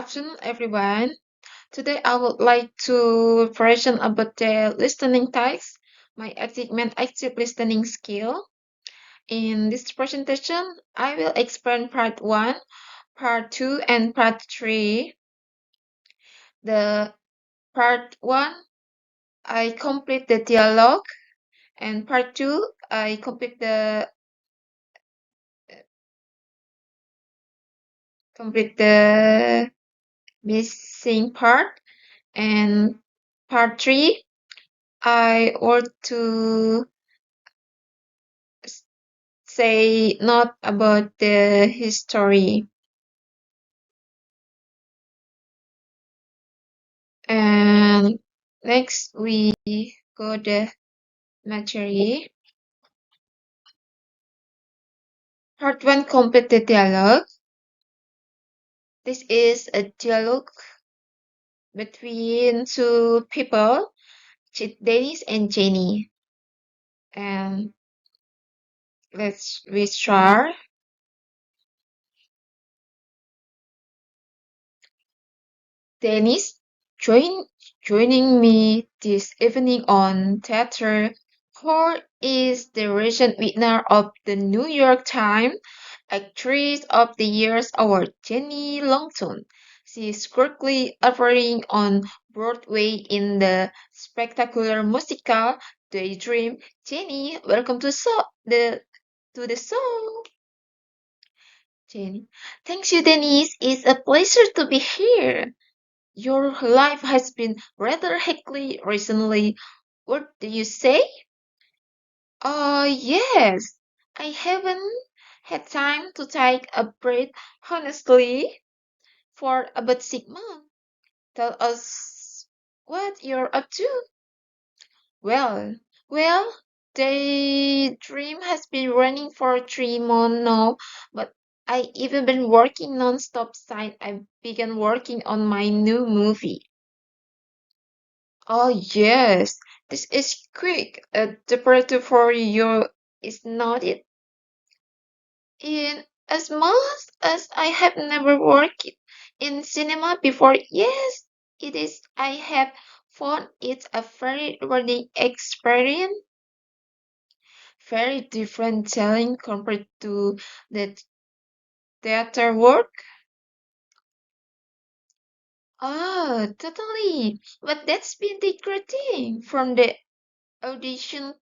afternoon, everyone. Today, I would like to present about the listening tasks, my active listening skill. In this presentation, I will explain part 1, part 2, and part 3. The part 1, I complete the dialogue, and part 2, I complete the missing part, and part 3, I want to say not about the history. And next we go the material. Part 1 complete the dialogue. This is a dialogue between two people, Dennis and Jenny. And let's restart. Dennis join, joining me this evening on theater. Who is the recent winner of the New York Times Actress of the Year award, Jenny Longton. She is currently appearing on Broadway in the spectacular musical Daydream. Jenny, welcome to the show. Jenny, thanks you, Denise. It's a pleasure to be here. Your life has been rather hectic recently. What do you say? Yes. I haven't had time to take a breath, honestly, for about 6 months. Tell us what you're up to. Well, well, Daydream has been running for 3 months now, but I even been working non-stop since I began working on my new movie. Oh yes, this is quick. A departure for you is not it. In as much as I have never worked in cinema before, yes, it is. I have found it a very learning experience, very different telling compared to the theater work. Oh, totally. But that's been the great thing from the audition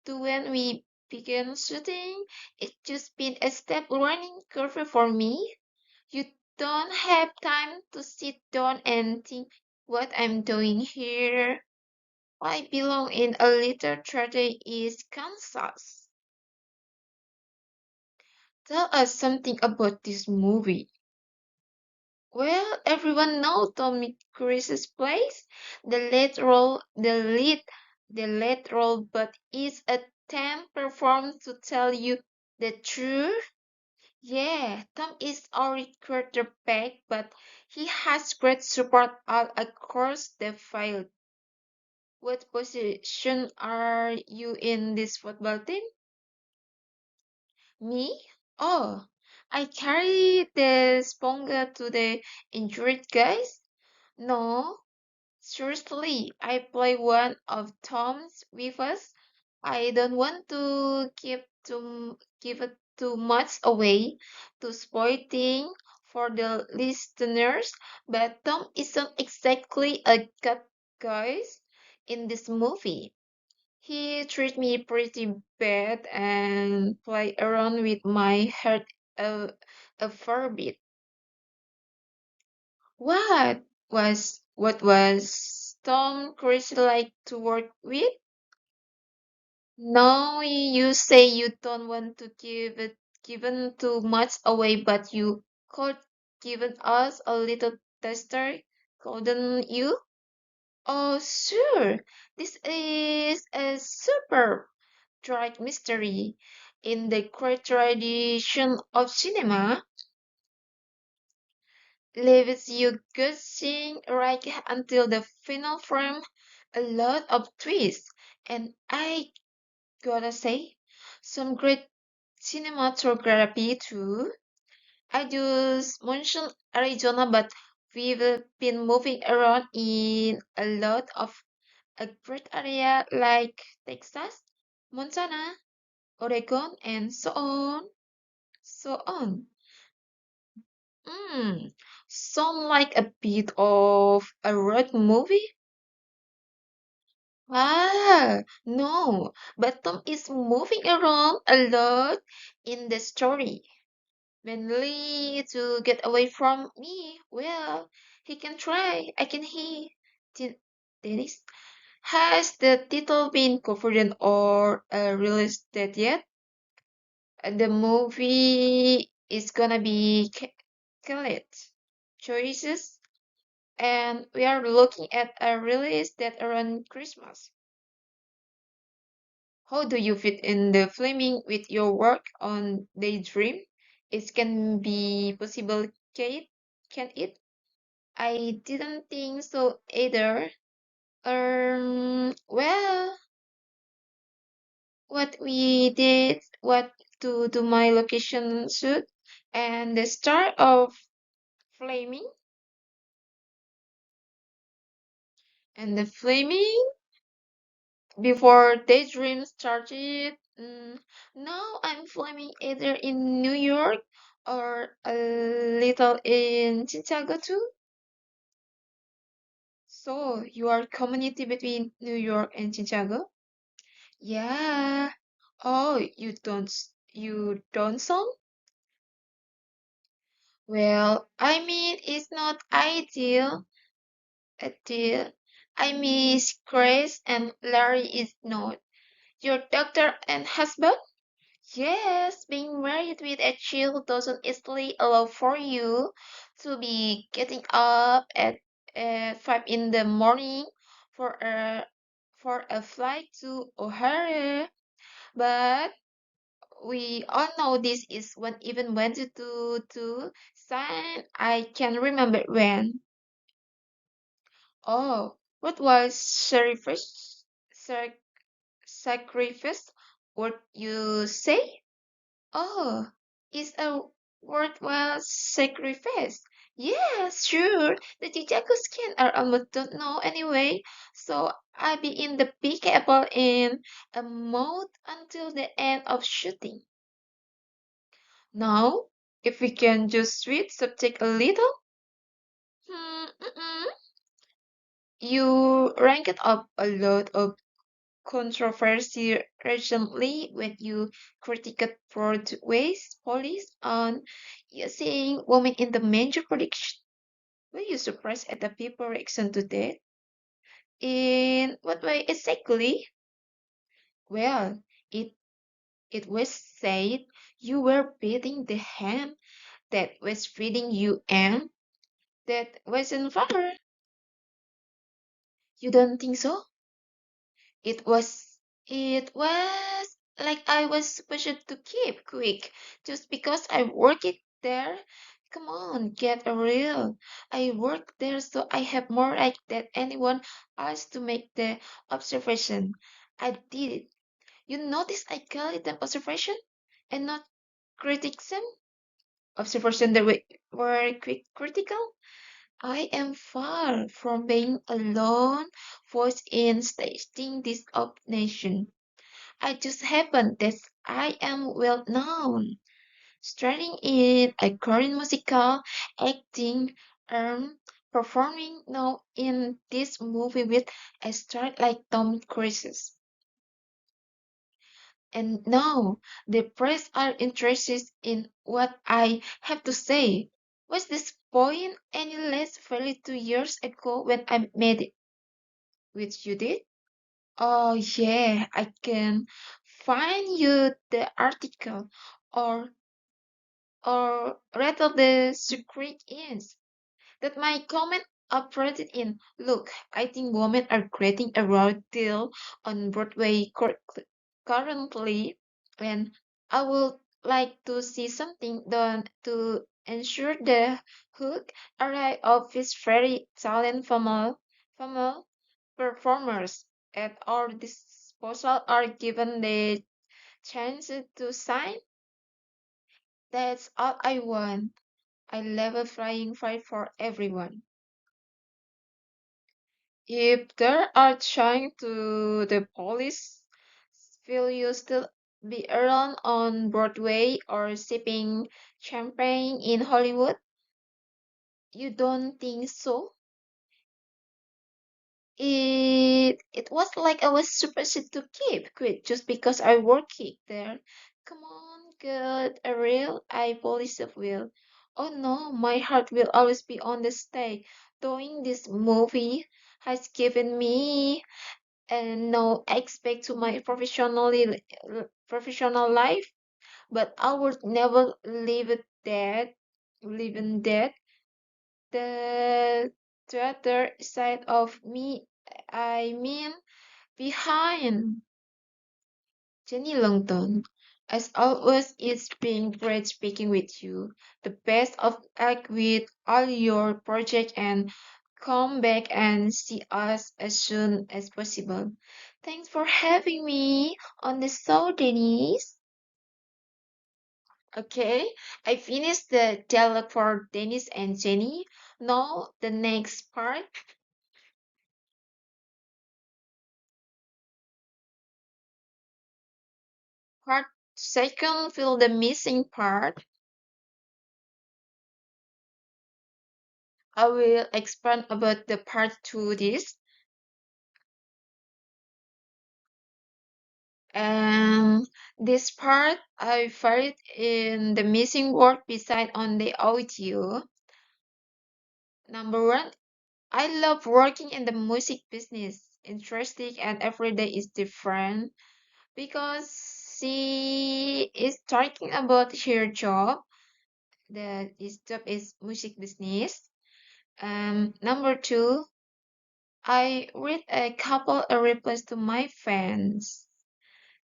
to when we began shooting. It's just been a step learning curve for me. You don't have time to sit down and think what I'm doing here. I belong in a little tragedy East Kansas. Tell us something about this movie. Well, everyone knows Tommy Cruise's place, the lead role, but it's a temp performance to tell you the truth. Yeah, Tom is our quarterback, but he has great support all across the field. What position are you in this football team? Me? Oh, I carry the sponga to the injured guys? No, seriously, I play one of Tom's with us. I don't want to give it too much away to spoil things for the listeners, but Tom isn't exactly a good guy in this movie. He treats me pretty bad and play around with my heart a, a fair bit. What was Tom Cruise like to work with? No, you say you don't want to given too much away, but you could given us a little tester, couldn't you? Oh, sure. This is a superb drag mystery. In the great tradition of cinema, leaves you guessing right until the final frame. A lot of twists, and I gotta say, some great cinematography too. I just mentioned Arizona, but We've been moving around in a lot of a great area like Texas, Montana, Oregon, and so on, so on. Hmm, sound like a bit of a road movie? No, but Tom is moving around a lot in the story. Mainly to get away from me. Well, he can try. I can he. Dennis, has the title been confirmed or released that yet? The movie is gonna be Khaled choices, and we are looking at a release that around Christmas. How do you fit in the filming with your work on Daydream? It can be possible, Kate, can it? I didn't think so either. Well, what we did, what to my location shoot, and the start of flaming, and the flaming before Daydream started. Now I'm flaming either in New York or a little in Chicago too. So you are community between New York and Chicago? Yeah. Oh, you don't song? Well, I mean it's not ideal. I miss Grace and Larry is not. Your doctor and husband? Yes, being married with a child doesn't easily allow for you to be getting up at 5 in the morning for a flight to O'Hare. But we all know this is when even went to sign. I can remember when. Oh, what was sac- sacrifice? What you say? Oh, it's a worthwhile sacrifice. Yes, sure. The Chichago skin are almost don't know anyway, so I'll be in the big apple in a mode until the end of shooting. Now, if we can just switch subject a little, mm-mm. You ranked up a lot of controversy recently when you critiqued Broadway's police on using women in the major production. Were you surprised at the people reaction to that? In what way exactly? Well, it it was said you were beating the hand that was feeding you and that wasn't fair. You don't think so? It was it was like I was supposed to keep quick just because I work it there. Come on, get a real. I work there so I have more right than anyone else to make the observation. I did it. You notice I call it an observation and not criticism? Observation that were critical? I am far from being a lone voice in stating this of nation. I just happen that I am well known, starring in a Korean musical, acting, performing now in this movie with a star like Tom Cruise. And now the press are interested in what I have to say. Was this point any less valid 2 years ago when I made it with Judith? Oh yeah, I can find you the article or rather the secret is that my comment operated in look, I think women are creating a raw deal on Broadway currently and I would like to see something done to ensure the hook array of these very talented female performers at our disposal are given the chance to shine. That's all I want. I level flying fight for everyone. If they are trying to the police, will you still be around on Broadway or sipping champagne in Hollywood? You don't think so? It was like I was supposed to keep quit just because I working there. Come on, good, a real I police will. Oh no, my heart will always be on the stage. Doing this movie has given me no aspect to my professional life, but I would never leave it dead, leave in dead. The theater side of me, I mean, behind Jenny Longton. As always, it's been great speaking with you. The best of luck with all your projects and come back and see us as soon as possible. Thanks for having me on the show, Denise. Okay, I finished the dialogue for Dennis and Jenny. Now the next part. Part second, fill the missing part. I will expand about the part two this. And this part I find in the missing word beside on the audio. Number one, I love working in the music business. Interesting and every day is different because she is talking about her job. This job is music business. Number two, I read a couple of replies to my fans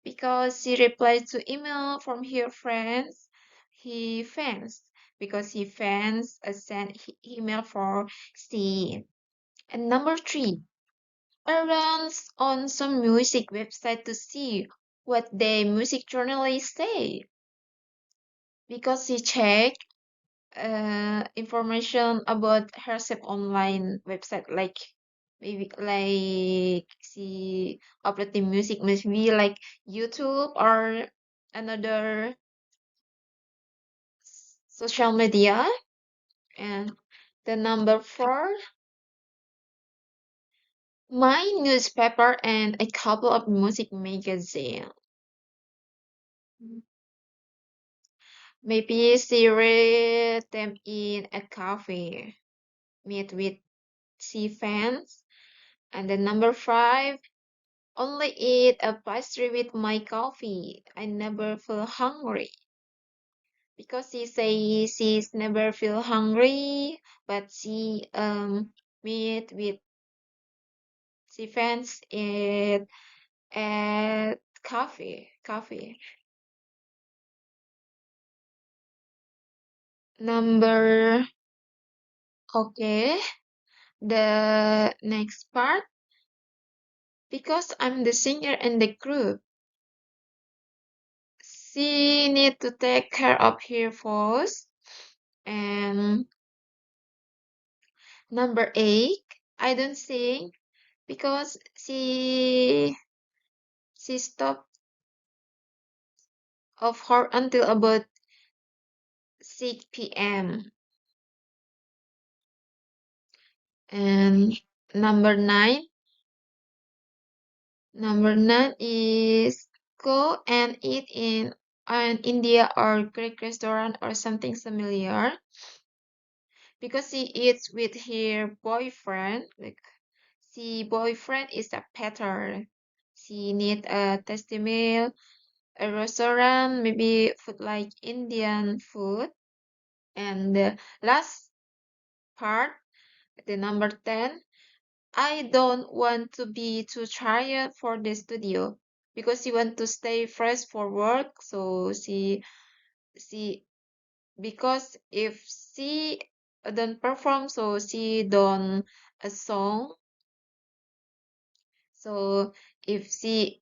because she replies to email from her friends. He fans because he fans sent email for C. And number three, I runs on some music website to see what the music journalists say because she check information about herself online website like maybe like she upload the music maybe like YouTube or another social media. And the number four, my newspaper and a couple of music magazine. Maybe she read them in a cafe, meet with C fans. And the number five, only eat a pastry with my coffee. I never feel hungry. Because she says she's never feel hungry, but she meet with she fans at coffee. Number okay. The next part, because I'm the singer in the group, she need to take care of her voice. And number eight, I don't sing because she stopped of her until about 6 p.m. And number nine, number nine is go and eat in an India or Greek restaurant or something familiar because she eats with her boyfriend. Like she boyfriend is a petter. She need a tasty meal, a restaurant, maybe food like Indian food. And the last part, the number 10, I don't want to be too tired for the studio because she want to stay fresh for work. So she because if she don't perform, so she don't a song. So if she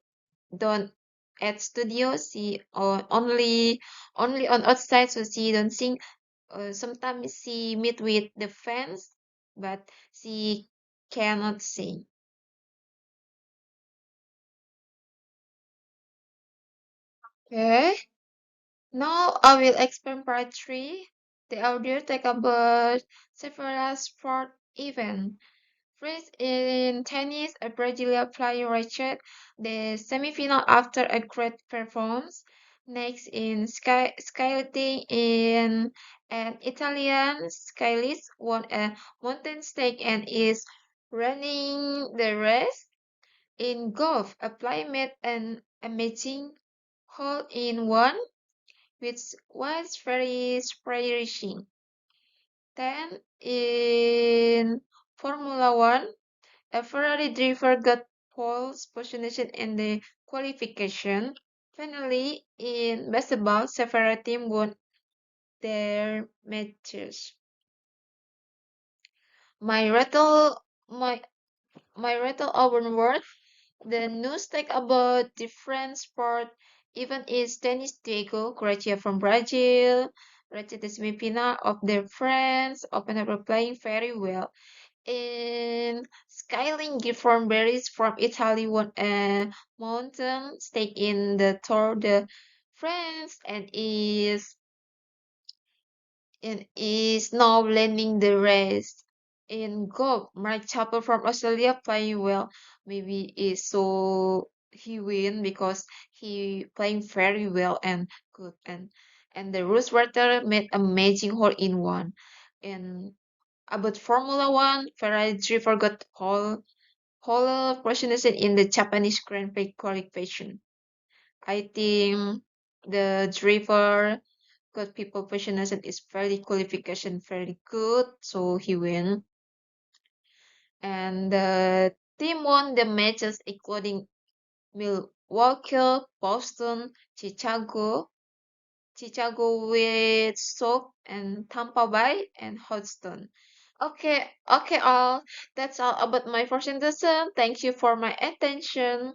don't at studio, she only on outside, so she don't sing. Sometimes she meet with the fans, but she cannot sing. Okay, now I will explain part 3. The audio take about several sport events. First, in tennis, a Brazilian player reached the semifinal after a great performance. Next, in skylifting, in an Italian skylist won a mountain stake and is running the race. In golf, a player made an amazing hole in one, which was very inspiring. Then, in Formula One, a Ferrari driver got pole position in the qualification. Finally, in basketball, several teams won their matches. My rattle, my my rattle over word. The news take about different sport. Even is tennis Diego Gracia from Brazil, reached the semifinal of their friends, open up playing very well. In Skyline Gifford Berries from Italy won a mountain stake in the Tour de France and is now leading the race. In golf, Mike Chappell from Australia playing well. Maybe is so he win because he playing very well and good and the Roosevelt made amazing hole in one. And about Formula One, Ferrari driver got pole position in the Japanese Grand Prix qualification. I think the driver got people position is very qualification very good, so he win. And the team won the matches including Milwaukee, Boston, Chicago with Soap and Tampa Bay and Houston. Okay, all. That's all about my presentation. Thank you for my attention.